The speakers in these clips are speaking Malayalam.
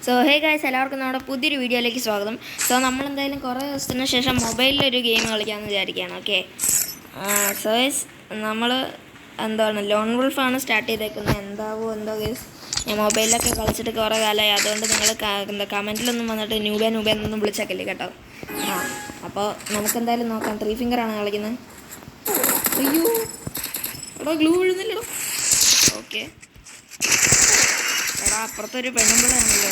സോ ഹേ ഗൈസ്, എല്ലാവർക്കും നമ്മുടെ പുതിയൊരു വീഡിയോയിലേക്ക് സ്വാഗതം. സോ നമ്മളെന്തായാലും കുറേ ദിവസത്തിന് ശേഷം മൊബൈലിലൊരു ഗെയിം കളിക്കാമെന്ന് വിചാരിക്കുകയാണ്. ഓക്കെ, സോ ഗൈസ് നമ്മൾ ലോൺ വുൾഫാണ് സ്റ്റാർട്ട് ചെയ്തേക്കുന്നത്. എന്തോ ഗൈസ്, ഞാൻ മൊബൈലിലൊക്കെ കളിച്ചിട്ട് കുറേ കാലമായി. അതുകൊണ്ട് നിങ്ങൾ കമൻറ്റിലൊന്നും വന്നിട്ട് ന്യൂബേന്നൊന്നും വിളിച്ചേക്കല്ലേ കേട്ടോ. അപ്പോൾ നമുക്കെന്തായാലും നോക്കാം. 3 ഫിംഗറാണ് കളിക്കുന്നത്. അയ്യോ എടാ, ഗ്ലൂ വീഴുന്നില്ലടോ. ഓക്കെ, എടാ അപ്പുറത്തൊരു പെണ്ണുമ്പിളയാണല്ലോ.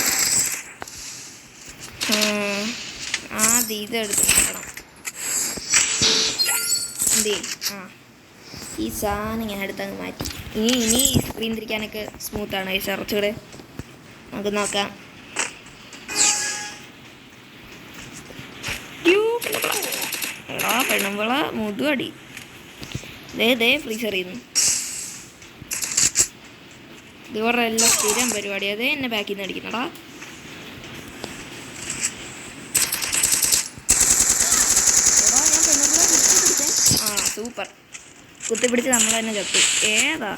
ഇത് എടുത്ത് നോക്കണം. ഈ സാധനം ഞാൻ എടുത്തങ്ങ് മാറ്റി. ഇനി സ്ക്രീൻ തിരിക്കാനൊക്കെ സ്മൂത്താണ് ഈ കുറച്ചുകൂടെ. നമുക്ക് നോക്കാം. എടാ പെണ്ണുമ്പിള മുതുവടി. ദേ ഫ്രീസർ ചെയ്യുന്നു. ഇതുപോലെ എല്ലാം സ്ഥിരം പരിപാടി. അതേ എന്നെ ബാക്കിൽ നിന്ന് അടിക്കുന്നടാ. സൂപ്പർ, കുത്തിപ്പിടിച്ച് നമ്മൾ തന്നെ ചത്തു. ഏതാ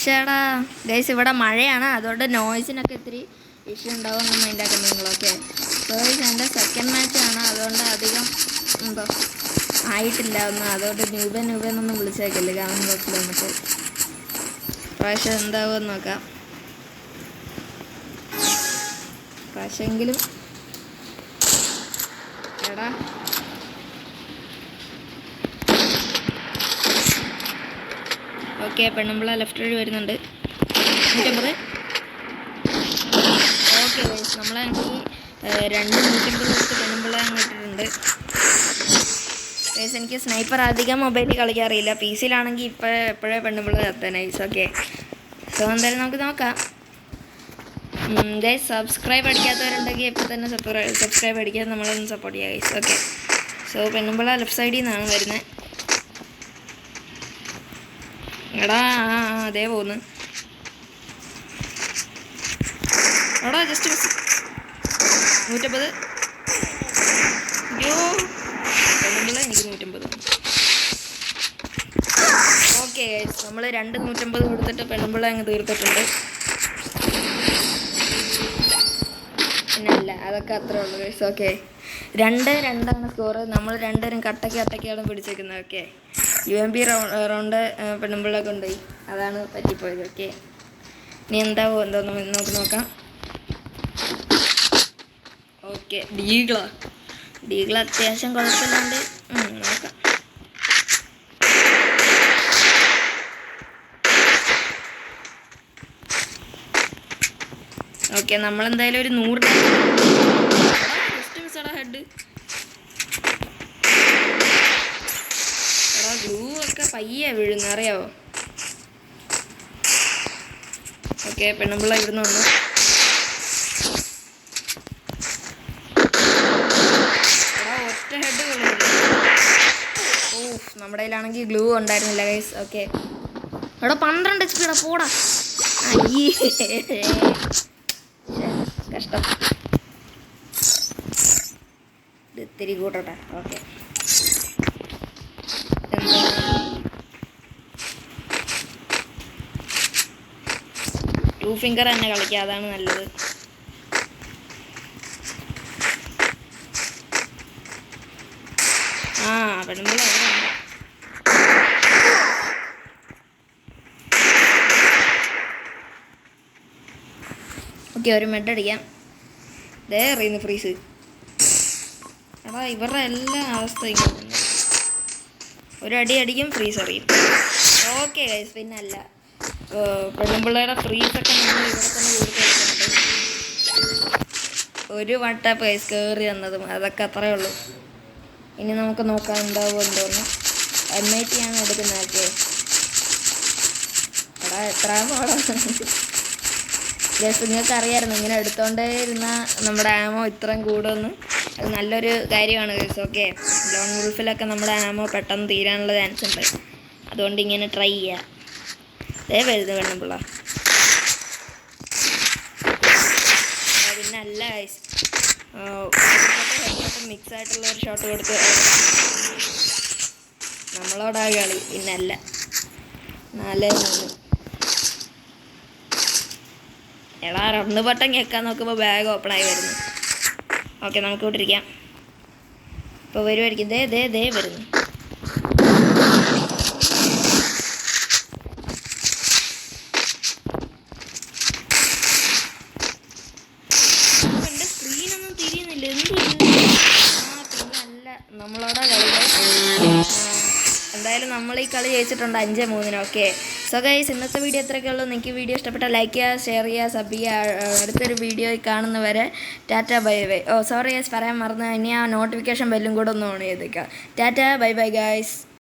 ചേടാ ഗൈസ്, ഇവിടെ മഴയാണ്. അതുകൊണ്ട് നോയ്സിനൊക്കെ ഇത്തിരി ഇഷ്യൂ ഉണ്ടാവുമെന്ന് മൈൻഡാക്കുന്നത് നിങ്ങളൊക്കെ. ഗൈസ്, എൻ്റെ സെക്കൻഡ് മാച്ചാണ്. അതുകൊണ്ട് അധികം ആയിട്ടില്ല ഒന്നും. അതുകൊണ്ട് ന്യൂബെന്നൊന്നും വിളിച്ചേക്കില്ല കമൻറ്റ് ബോക്സിൽ വന്നിട്ട്. പ്രാവശ്യം എന്താവുമെന്ന് നോക്കാം. പ്രാവശ്യമെങ്കിലും എടാ ഓക്കെ, പെണ്ണുമ്പിള ലെഫ്റ്റ് വഴി വരുന്നുണ്ട്. 150. ഓക്കെ ഗൈസ്, നമ്മളാണെങ്കിൽ 250 കൊടുത്ത് പെണ്ണുമ്പിള ഇട്ടിട്ടുണ്ട്. ഗൈസ്, എനിക്ക് സ്നൈപ്പർ അധികം മൊബൈലിൽ കളിക്കാറില്ല. പി സിയിലാണെങ്കിൽ എപ്പോഴേ പെണ്ണുമ്പിള ചത്താനൈസ്. ഓക്കെ, സോ എന്തായാലും നമുക്ക് നോക്കാം. ഗൈസ്, സബ്സ്ക്രൈബ് അടിക്കാത്തവരുണ്ടെങ്കിൽ ഇപ്പോൾ തന്നെ സബ്സ്ക്രൈബ് അടിക്കാതെ നമ്മളൊന്ന് സപ്പോർട്ട് ചെയ്യുക ഗൈസ്. ഓക്കെ, സോ പെണ്ണുമ്പിള ലെഫ്റ്റ് സൈഡിൽ നിന്നാണ് വരുന്നത്. എടാ അതേ പോകുന്നു. എടാ ജസ്റ്റ് 150. അയ്യോ പെണ്ണുമ്പിള എനിക്ക് 150. ഓക്കെ ഗൈസ്, നമ്മൾ 150 കൊടുത്തിട്ട് പെണ്ണുമ്പിള അങ്ങ് തീർത്തിട്ടുണ്ട്. പിന്നല്ല, അതൊക്കെ അത്രേ ഉള്ളൂ ഗൈസ്. Okay, 2-2 score. നമ്മൾ രണ്ടുപേരും കട്ടക്കാണ് പിടിച്ചേക്കുന്നത്. ഓക്കെ, UMP റൗണ്ട് പെണ്ണുമ്പിള്ള കൊണ്ടുപോയി. അതാണ് പറ്റിപ്പോയത്. ഓക്കെ, ഇനി എന്തോന്ന് നമുക്ക് നോക്കാം. ഓക്കെ, ഡീഗിൾ അത്യാവശ്യം കുഴപ്പമില്ലാണ്ട് നോക്കാം. ഓക്കെ, നമ്മളെന്തായാലും ഒരു 100 ഹെഡ്. എടാ ഗ്ലൂ ഒക്കെ പയ്യെ വീഴുന്നു, അറിയാവോ? ഓക്കെ, പെണ്ണുമ്പിള്ള ഇവിടുന്ന് വന്നു. എടാ ഒറ്റ ഹെഡ് കൊള്ളുന്നില്ല. നമ്മുടെ കയ്യിലാണെങ്കിൽ ഗ്ലൂ ഉണ്ടായിരുന്നില്ല ഗൈസ്. ഓക്കെ, എടാ 12 HP പോടാ. അയ്യേ കഷ്ടം. ഇത് ഇത്തിരി കൂട്ടട്ടെ. ഓക്കെ, 2 ഫിംഗർ തന്നെ കളിക്കുക, അതാണ് നല്ലത്. പെണ്ണുമ്പിള ഓക്കെ, ഒരു മെഡ് അടിക്കാം. ദേ എറിയുന്നു ഫ്രീസ്. എടാ ഇവരുടെ എല്ലാ അവസ്ഥയും ഒരു അടി അടിക്കും, ഫ്രീസ് അറിയും. ഓക്കെ ഗൈസ്, പിന്നെ അല്ല പെണ്ണുമ്പിള്ളയുടെ ഫ്രീസൊക്കെ നമ്മൾ ഇവിടെ തന്നെ കൊടുത്തിട്ടുണ്ട്. ഒരു വട്ടാപ്പ് ഗൈസ് കയറി തന്നതും, അതൊക്കെ അത്രേ ഉള്ളൂ. ഇനി നമുക്ക് നോക്കാം എന്തോന്ന്. M80 ആണ് എടുക്കുന്നത്. ഓക്കെ, എടാ എത്ര പാടാണ് ഗൈസ്. നിങ്ങൾക്ക് അറിയാമായിരുന്നു ഇങ്ങനെ എടുത്തോണ്ടേ ഇരുന്നാൽ നമ്മുടെ ആമോ ഇത്രയും കൂടുമെന്ന്. അത് നല്ലൊരു കാര്യമാണ് ഗൈസ്. ഓക്കെ, ലോൺ വുൾഫിലൊക്കെ നമ്മുടെ ആമോ പെട്ടെന്ന് തീരാനുള്ള ചാൻസ് ഉണ്ട്. അതുകൊണ്ട് ഇങ്ങനെ ട്രൈ ചെയ്യുക. അതേ വരുന്നത് പെണ്ണുമ്പിള്ള. പിന്നെ അല്ല ഗൈസ്, മിക്സ് ആയിട്ടുള്ള ഒരു ഷോട്ട് കൊടുത്ത് നമ്മളോടാ കളി. പിന്നെ അല്ല 4-3. എടാ റണ്ണ് ബട്ടൺ കേൾക്കാൻ നോക്കുമ്പോൾ ബാഗ് ഓപ്പണായി വരുന്നു. ഓക്കെ, നമുക്ക് വിട്ടിരിക്കാം. ഇപ്പോൾ വരുമായിരിക്കും. ദേ വരുന്നു. എൻ്റെ സ്ക്രീനൊന്നും തിരിയുന്നില്ല. പിന്നല്ല നമ്മളോടാ കളി. എന്തായാലും നമ്മൾ ഈ കളി ജയിച്ചിട്ടുണ്ട് 5-3. ഓക്കെ, സോ ഗൈസ്, ഇന്നത്തെ വീഡിയോ ഇത്രയൊക്കെ ഉള്ളൂ. നിങ്ങൾക്ക് വീഡിയോ ഇഷ്ടപ്പെട്ടാൽ ലൈക്ക് ചെയ്യുക, ഷെയർ ചെയ്യുക, സബ് ചെയ്യുക. അടുത്തൊരു വീഡിയോയിൽ കാണുന്നവരെ Tata bye bye. Sorry guys, പറയാൻ മറന്നു. ഇനി ആ നോട്ടിഫിക്കേഷൻ ബെല്ലും കൂടെ ഒന്ന് ഓൺ ചെയ്തേക്കാം. Tata bye bye guys.